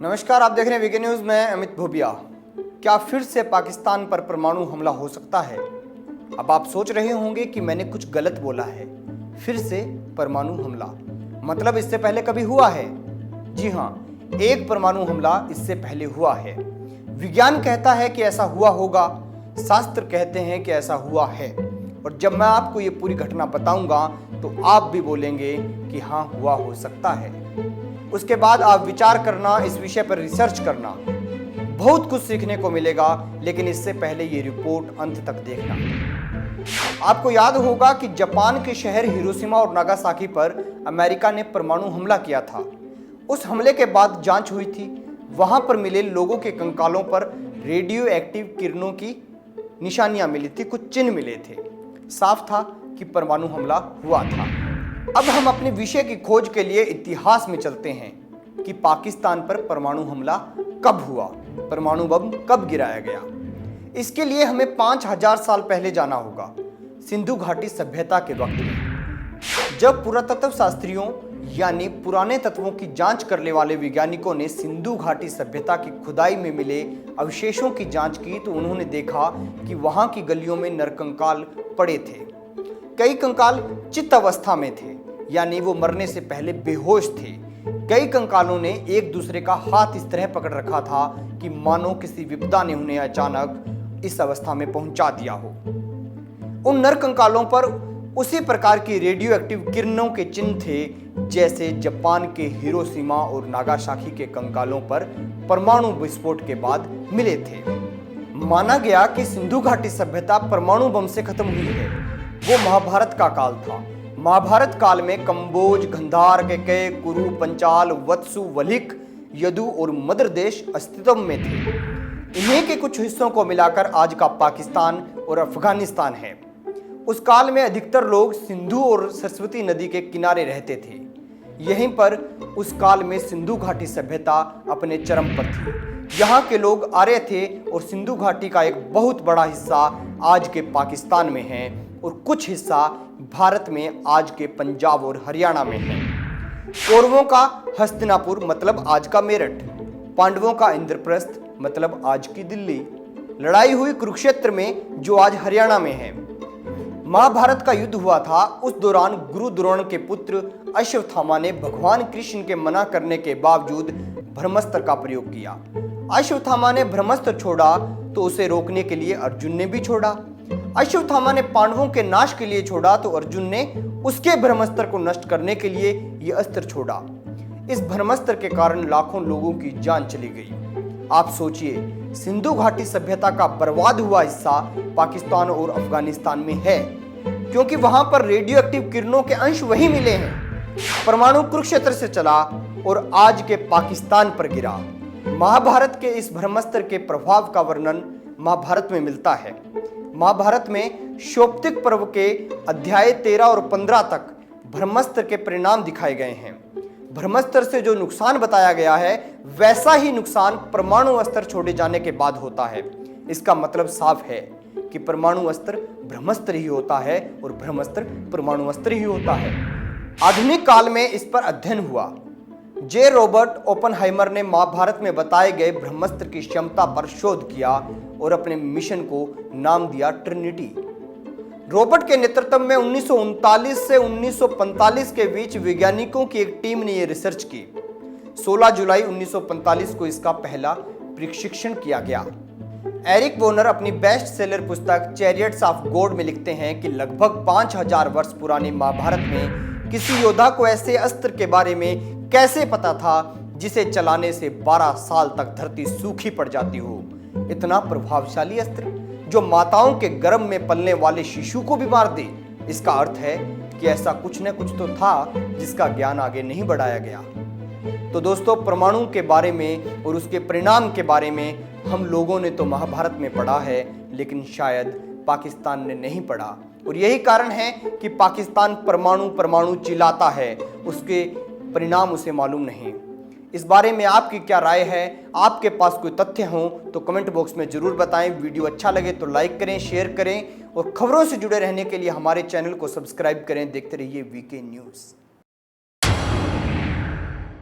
नमस्कार, आप देख रहे हैं वीके न्यूज़ में अमित भोबिया। क्या फिर से पाकिस्तान पर परमाणु हमला हो सकता है? अब आप सोच रहे होंगे कि मैंने कुछ गलत बोला है। फिर से परमाणु हमला मतलब इससे पहले कभी हुआ है? जी हाँ, एक परमाणु हमला इससे पहले हुआ है। विज्ञान कहता है कि ऐसा हुआ होगा, शास्त्र कहते हैं कि ऐसा हुआ है, और जब मैं आपको ये पूरी घटना बताऊंगा तो आप भी बोलेंगे कि हाँ, हुआ हो सकता है। उसके बाद आप विचार करना, इस विषय पर रिसर्च करना, बहुत कुछ सीखने को मिलेगा। लेकिन इससे पहले ये रिपोर्ट अंत तक देखना। आपको याद होगा कि जापान के शहर हिरोशिमा और नागासाकी पर अमेरिका ने परमाणु हमला किया था। उस हमले के बाद जांच हुई थी। वहां पर मिले लोगों के कंकालों पर रेडियो एक्टिव किरणों की निशानियां मिली थी, कुछ चिन्ह मिले थे। साफ था कि परमाणु हमला हुआ था। अब हम अपने विषय की खोज के लिए इतिहास में चलते हैं कि पाकिस्तान पर परमाणु हमला कब हुआ, परमाणु बम कब गिराया गया। इसके लिए हमें 5000 साल पहले जाना होगा, सिंधु घाटी सभ्यता के वक्त में, जब पुरातत्व शास्त्रियों यानी पुराने तत्वों की जांच करने वाले वैज्ञानिकों ने सिंधु घाटी सभ्यता की खुदाई में मिले अवशेषों की जांच की तो उन्होंने देखा कि वहां की गलियों में नरकंकाल पड़े थे। कई कंकाल चित्त अवस्था में थे, यानी वो मरने से पहले बेहोश थे। कई कंकालों ने एक दूसरे का हाथ इस तरह पकड़ रखा था कि मानो किसी विपदा ने उन्हें अचानक इस अवस्था में पहुंचा दिया हो। उन नर कंकालों पर उसी प्रकार की रेडियो एक्टिव किरणों के चिन्ह थे जैसे जापान के हिरोशिमा और नागासाकी के कंकालों पर परमाणु विस्फोट के बाद मिले थे। माना गया कि सिंधु घाटी सभ्यता परमाणु बम से खत्म हुई है। वो महाभारत का काल था। महाभारत काल में कंबोज, गंधार, केकय, कुरु, पंचाल, वत्सु, वलिक, यदु और मद्र देश अस्तित्व में थे। इन्हीं के कुछ हिस्सों को मिलाकर आज का पाकिस्तान और अफगानिस्तान है। उस काल में अधिकतर लोग सिंधु और सरस्वती नदी के किनारे रहते थे। यहीं पर उस काल में सिंधु घाटी सभ्यता अपने चरम पर थी। यहाँ के लोग आर्य थे और सिंधु घाटी का एक बहुत बड़ा हिस्सा आज के पाकिस्तान में है और कुछ हिस्सा भारत में आज के पंजाब और हरियाणा में है। कौरवों का हस्तिनापुर मतलब आज का मेरठ, पांडवों का इंद्रप्रस्थ मतलब आज की दिल्ली, लड़ाई हुई कुरुक्षेत्र में जो आज हरियाणा में है। महाभारत का युद्ध हुआ था। उस दौरान गुरु द्रोण के पुत्र अश्वत्थामा ने भगवान कृष्ण के मना करने के बावजूद ब्रह्मास्त्र का प्रयोग किया। अश्वत्थामा ने ब्रह्मास्त्र छोड़ा तो उसे रोकने के लिए अर्जुन ने भी छोड़ा। अश्वत्थामा ने पांडवों के नाश के लिए छोड़ा तो अर्जुन ने उसके ब्रह्मास्त्र को नष्ट करने के लिए यह अस्त्र छोड़ा। इस ब्रह्मास्त्र के कारण लाखों लोगों की जान चली गई। आप सोचिए, सिंधु घाटी सभ्यता का बर्बाद हुआ हिस्सा पाकिस्तान और अफगानिस्तान में है, क्योंकि वहां पर रेडियो एक्टिव किरणों के अंश वही मिले हैं। परमाणु कुरुक्षेत्र से चला और आज के पाकिस्तान पर गिरा। महाभारत के इस ब्रह्मास्त्र के प्रभाव का वर्णन महाभारत में मिलता है। महाभारत में शोप्तिक पर्व के अध्याय 13 और 15 तक ब्रह्मास्त्र के परिणाम दिखाए गए हैं। ब्रह्मास्त्र से जो नुकसान बताया गया है वैसा ही नुकसान परमाणु अस्त्र छोड़े जाने के बाद होता है। इसका मतलब साफ है कि परमाणु अस्त्र ब्रह्मास्त्र ही होता है और ब्रह्मास्त्र परमाणु अस्त्र ही होता है। आधुनिक काल में इस पर अध्ययन हुआ। जे रॉबर्ट ओपनहाइमर ने महाभारत में बताए गए ब्रह्मास्त्र की क्षमता पर शोध किया और अपने मिशन को नाम दिया ट्रिनिटी। रॉबर्ट के नेतृत्व में 1939 से 1945 के बीच वैज्ञानिकों की एक टीम ने यह रिसर्च की। 16 जुलाई 1945 को इसका पहला प्रशिक्षण किया गया। एरिक वोनर अपनी बेस्ट सेलर पुस्तक चैरियट्स ऑफ गॉड में लिखते हैं कि लगभग 5000 वर्ष पुराने महाभारत में किसी योद्धा को ऐसे अस्त्र के बारे में कैसे पता था जिसे चलाने से 12 साल तक धरती सूखी पड़ जाती हो। इतना प्रभावशाली अस्त्र जो माताओं के गर्भ में पलने वाले शिशु को भी मार दे। इसका अर्थ है कि ऐसा कुछ न कुछ तो था जिसका ज्ञान आगे नहीं बढ़ाया गया। तो दोस्तों, परमाणु के बारे में और उसके परिणाम के बारे में हम लोगों ने तो महाभारत में पढ़ा है, लेकिन शायद पाकिस्तान ने नहीं पढ़ा। और यही कारण है कि पाकिस्तान परमाणु चिल्लाता है, उसके परिणाम उसे मालूम नहीं। इस बारे में आपकी क्या राय है? आपके पास कोई तथ्य हो तो कमेंट बॉक्स में जरूर बताएं। वीडियो अच्छा लगे तो लाइक करें, शेयर करें और खबरों से जुड़े रहने के लिए हमारे चैनल को सब्सक्राइब करें। देखते रहिए वीके न्यूज़।